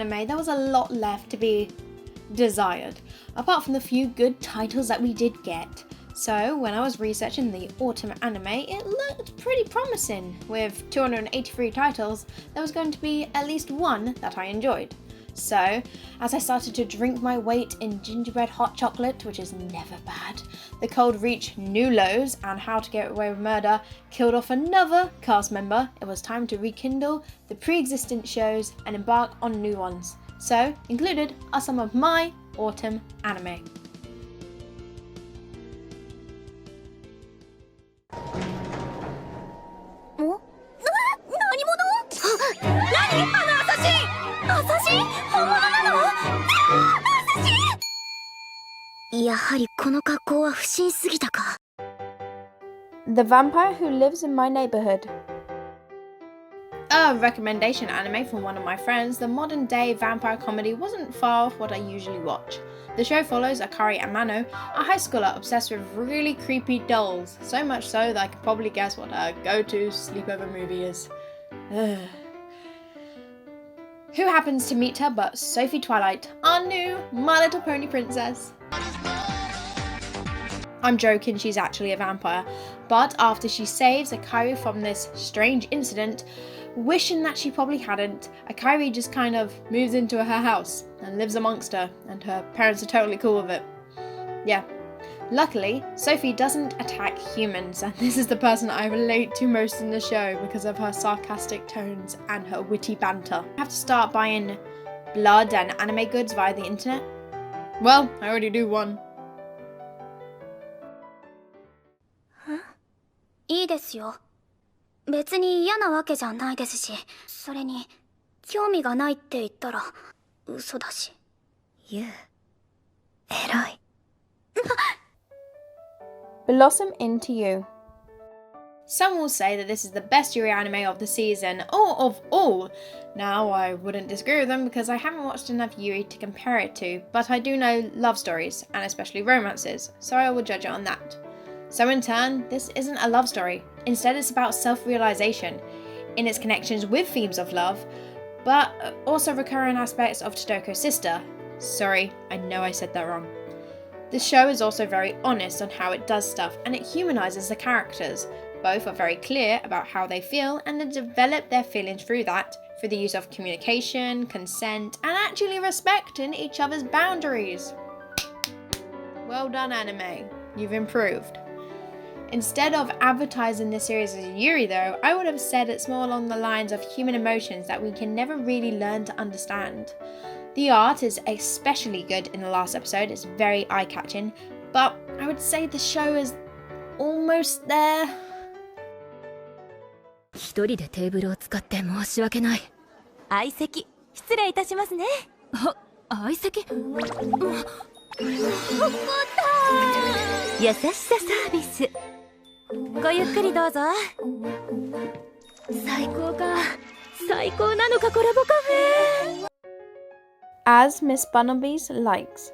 anime, there was a lot left to be desired, apart from the few good titles that we did get. So when I was researching the autumn anime, it looked pretty promising. With 283 titles, there was going to be at least one that I enjoyed. So, as I started to drink my weight in gingerbread hot chocolate, which is never bad, the cold reached new lows, and How to Get Away with Murder killed off another cast member, it was time to rekindle the pre-existent shows and embark on new ones. So, included are some of my autumn anime. The Vampire Who Lives in My Neighborhood. A recommendation anime from one of my friends, the modern day vampire comedy wasn't far off what I usually watch. The show follows Akari and Mano, a high schooler obsessed with really creepy dolls, so much so that I can probably guess what her go-to sleepover movie is. Who happens to meet her but Sophie Twilight, our new My Little Pony princess. I'm joking, she's actually a vampire, but after she saves Akari from this strange incident, wishing that she probably hadn't, Akari just kind of moves into her house and lives amongst her, and her parents are totally cool with it. Yeah. Luckily, Sophie doesn't attack humans, and this is the person I relate to most in the show because of her sarcastic tones and her witty banter. I have to start buying blood and anime goods via the internet? Well, I already do one. いいですよ。別に嫌なわけじゃないですし、それに興味がないって言ったら嘘だし。偉い。Blossom Into You. Some will say that this is the best Yuri anime of the season, or of all. Now, I wouldn't disagree with them because I haven't watched enough Yuri to compare it to, but I do know love stories, and especially romances, so I will judge it on that. So in turn, this isn't a love story. Instead, it's about self-realization in its connections with themes of love, but also recurring aspects of Todoko's sister. Sorry, I know I said that wrong. The show is also very honest on how it does stuff, and it humanizes the characters. Both are very clear about how they feel, and they develop their feelings through the use of communication, consent, and actually respecting each other's boundaries. Well done, anime. You've improved. Instead of advertising this series as Yuri though, I would have said it's more along the lines of human emotions that we can never really learn to understand. The art is especially good in the last episode, it's very eye-catching, but I would say the show is almost there. 一人でテーブルを使って申し訳ない。相席、失礼いたしますね。相席？優しさサービス。ごゆっくりどうぞ。最高か。最高なのかコラボカフェ。As Miss Barnaby's likes.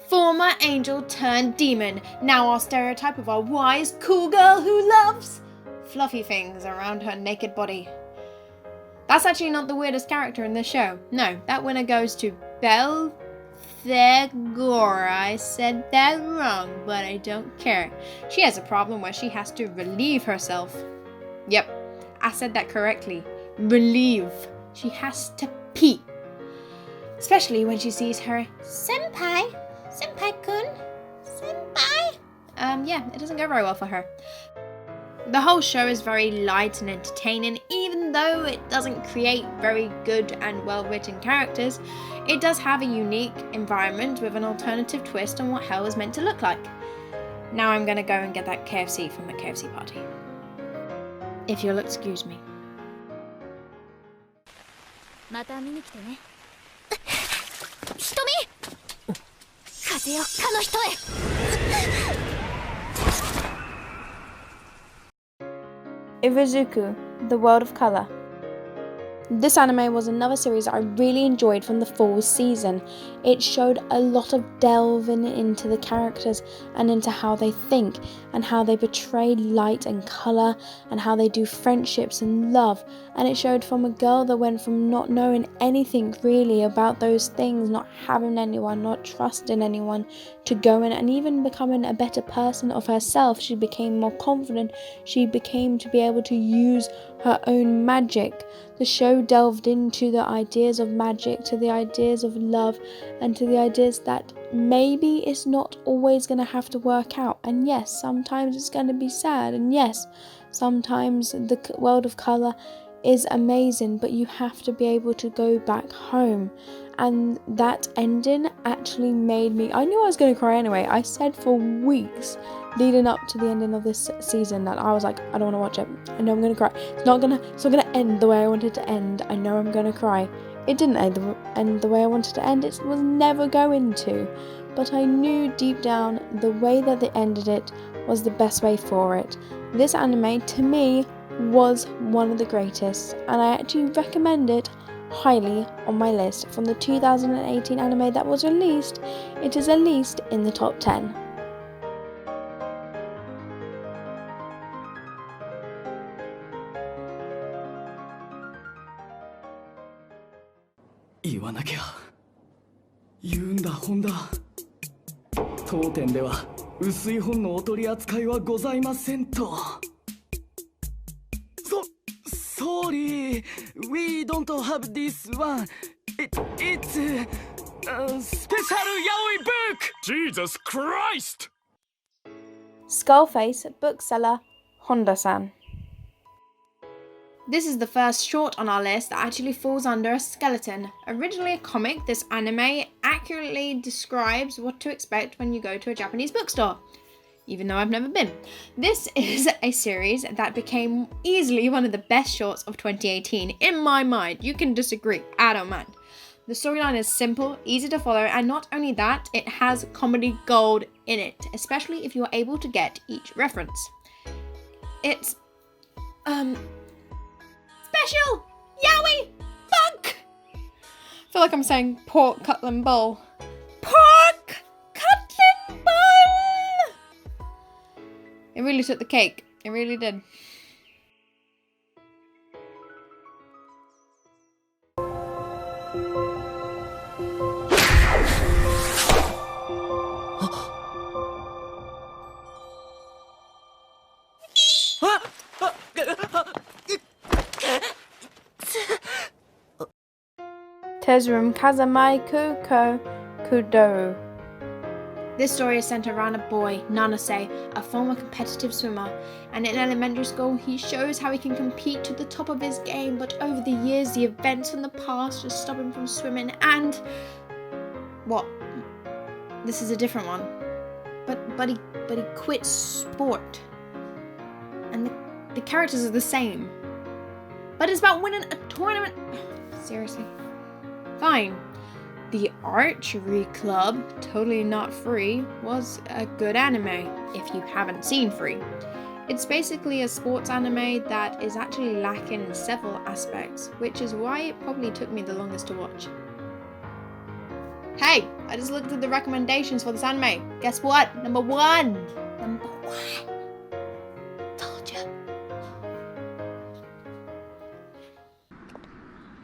Former angel turned demon, now our stereotype of a wise, cool girl who loves fluffy things around her naked body. That's actually not the weirdest character in this show. No, that winner goes to Belphegor. I said that wrong, but I don't care. She has a problem where she has to relieve herself. Yep, I said that correctly. Relieve. She has to pee. Especially when she sees her senpai. Senpai-kun? Senpai? Yeah, it doesn't go very well for her. The whole show is very light and entertaining, even though it doesn't create very good and well-written characters. It does have a unique environment with an alternative twist on what hell is meant to look like. Now I'm gonna go and get that KFC from the KFC party. If you'll excuse me. また見に来てね。瞳！風よ、かの人へ。Iruzuku, The World of Color. This anime was another series that I really enjoyed from the fall season. It showed a lot of delving into the characters and into how they think and how they portray light and colour and how they do friendships and love. And it showed from a girl that went from not knowing anything really about those things, not having anyone, not trusting anyone, to going and even becoming a better person of herself. She became more confident. She became to be able to use her own magic. The show delved into the ideas of magic, to the ideas of love, and to the ideas that maybe it's not always going to have to work out. And yes, sometimes it's going to be sad. And yes, sometimes the world of colour is amazing, but you have to be able to go back home. And that ending actually made me, I knew I was going to cry anyway. I said for weeks leading up to the ending of this season that I was like, I don't want to watch it. I know I'm going to cry. It's not going to end the way I wanted it to end. I know I'm going to cry. It didn't end the way I wanted to end. It was never going to. But I knew deep down the way that they ended it was the best way for it. This anime, to me, was one of the greatest, and I actually recommend it highly on my list. From the 2018 anime that was released, it is at least in the top 10. Sorry, we don't have this one. It's a special yaoi book! Jesus Christ! Skullface bookseller Honda-san. This is the first short on our list that actually falls under a skeleton. Originally a comic, this anime accurately describes what to expect when you go to a Japanese bookstore, even though I've never been. This is a series that became easily one of the best shorts of 2018, in my mind. You can disagree, I don't mind. The storyline is simple, easy to follow, and not only that, it has comedy gold in it, especially if you're able to get each reference. It's, special yaoi book! I feel like I'm saying pork cutlet bowl. Pork cutlet bowl! It really took the cake. It really did. Tezurum Kazamai Kuko Kudoru. This story is centered around a boy, Nanase, a former competitive swimmer, and in elementary school he shows how he can compete to the top of his game, but over the years the events from the past just stop him from swimming, and what? This is a different one. But he quits sport. And the characters are the same. But it's about winning a tournament. Seriously. Fine. The Archery Club, totally not free, was a good anime, if you haven't seen Free. It's basically a sports anime that is actually lacking in several aspects, which is why it probably took me the longest to watch. Hey, I just looked at the recommendations for this anime. Guess what? Number one! Told you.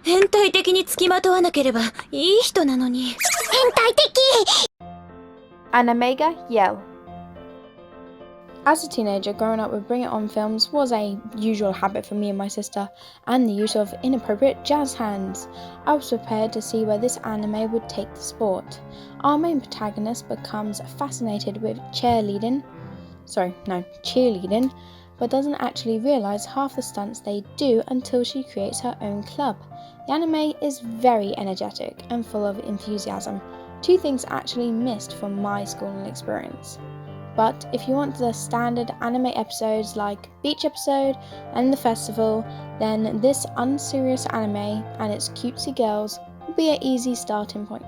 変態的に付きまとわなければいい人なのに。変態的! Animega Yell. As a teenager, growing up with Bring It On films was a usual habit for me and my sister, and the use of inappropriate jazz hands. I was prepared to see where this anime would take the sport. Our main protagonist becomes fascinated with cheerleading, but doesn't actually realise half the stunts they do until she creates her own club. The anime is very energetic and full of enthusiasm, two things actually missed from my schooling experience. But if you want the standard anime episodes like Beach Episode and The Festival, then this unserious anime and its cutesy girls will be an easy starting point.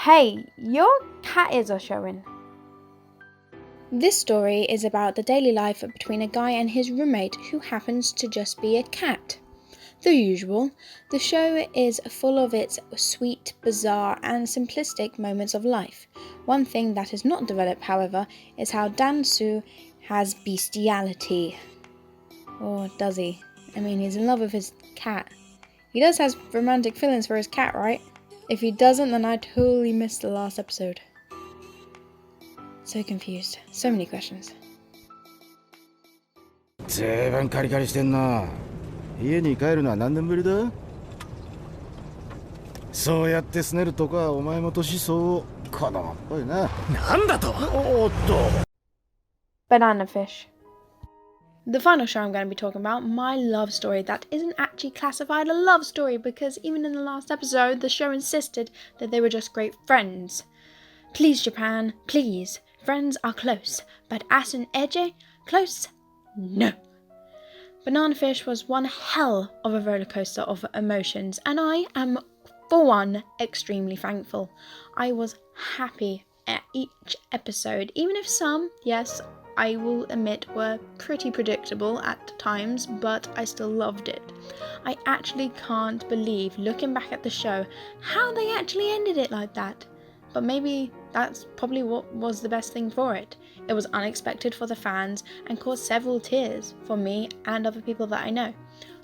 Hey, your cat ears are showing. This story is about the daily life between a guy and his roommate who happens to just be a cat. The usual, the show is full of its sweet, bizarre, and simplistic moments of life. One thing that is not developed, however, is how Dan-soo has bestiality. Or does he? I mean, he's in love with his cat. He does have romantic feelings for his cat, right? If he doesn't, then I totally missed the last episode. So confused. So many questions. ずいぶんカリカリしてんな。家に帰るのは何年ぶりだ？そうやってすねるとかお前も年相子供っぽいな。なんだと？おっと。 Banana fish. The final show I'm going to be talking about, my love story that isn't actually classified a love story because even in the last episode the show insisted that they were just great friends. Please Japan, please. Friends are close, but Ass and Eje, close? No. Banana Fish was one hell of a roller coaster of emotions, and I am, for one, extremely thankful. I was happy at each episode, even if some, yes, I will admit, were pretty predictable at times, but I still loved it. I actually can't believe, looking back at the show, how they actually ended it like that. But maybe that's probably what was the best thing for it. It was unexpected for the fans and caused several tears for me and other people that I know.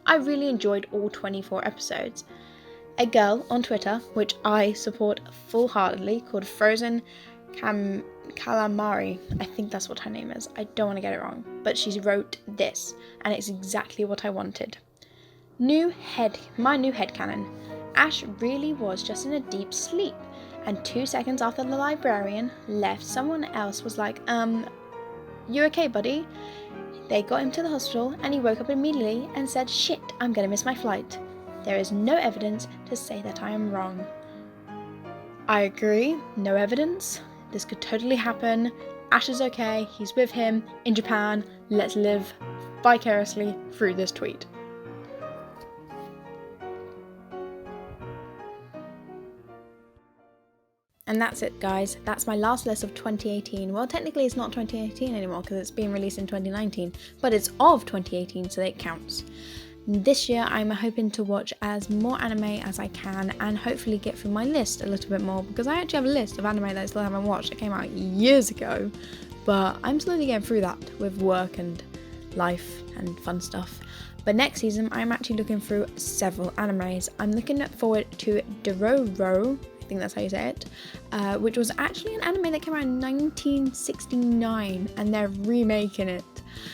I really enjoyed all 24 episodes. A girl on Twitter, which I support full-heartedly, called Frozen Calamari, I think that's what her name is, I don't want to get it wrong, but she wrote this, and it's exactly what I wanted. My new headcanon. Ash really was just in a deep sleep, and 2 seconds after the librarian left, someone else was like, you okay, buddy? They got him to the hospital, and he woke up immediately and said, shit, I'm gonna miss my flight. There is no evidence to say that I am wrong. I agree, no evidence. This could totally happen. Ash is okay, he's with him, in Japan, let's live vicariously through this tweet. And that's it, guys. That's my last list of 2018. Well, technically it's not 2018 anymore because it's being released in 2019, but it's of 2018, so it counts. This year I'm hoping to watch as more anime as I can and hopefully get through my list a little bit more, because I actually have a list of anime that I still haven't watched. It came out years ago, but I'm slowly getting through that with work and life and fun stuff. But next season I'm actually looking through several animes. I'm looking forward to Dororo, I think that's how you say it, which was actually an anime that came out in 1969 and they're remaking it.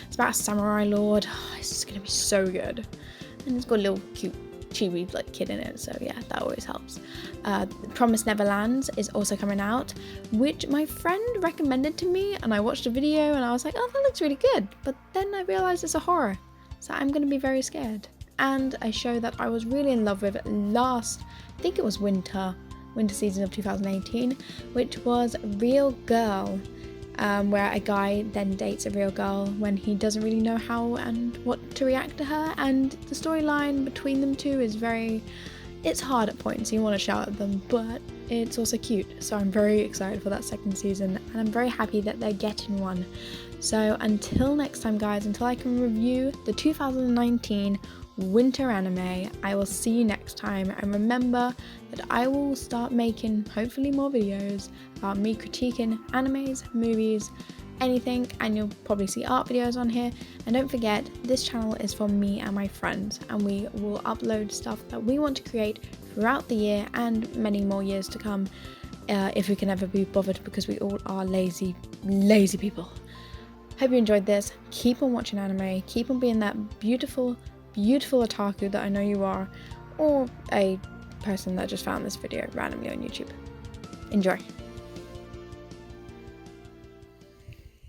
It's about a samurai lord. Oh, it's just gonna be so good, and it's got a little cute chibi like kid in it, so yeah, that always helps. Promised Neverlands is also coming out, which my friend recommended to me, and I watched a video and I was like, oh, that looks really good, but then I realized it's a horror, so I'm gonna be very scared. And a show that I was really in love with last, I think it was winter season of 2018, which was Real Girl, where a guy then dates a real girl when he doesn't really know how and what to react to her, and the storyline between them two is it's hard at points, you want to shout at them, but it's also cute, so I'm very excited for that second season, and I'm very happy that they're getting one. So until next time, guys, until I can review the 2019 winter anime, I will see you next time, and remember that I will start making hopefully more videos about me critiquing animes, movies, anything, and you'll probably see art videos on here. And don't forget, this channel is for me and my friends, and we will upload stuff that we want to create throughout the year and many more years to come, if we can ever be bothered, because we all are lazy people. Hope you enjoyed this. Keep on watching anime, keep on being that beautiful otaku that I know you are, or a person that just found this video randomly on YouTube. Enjoy.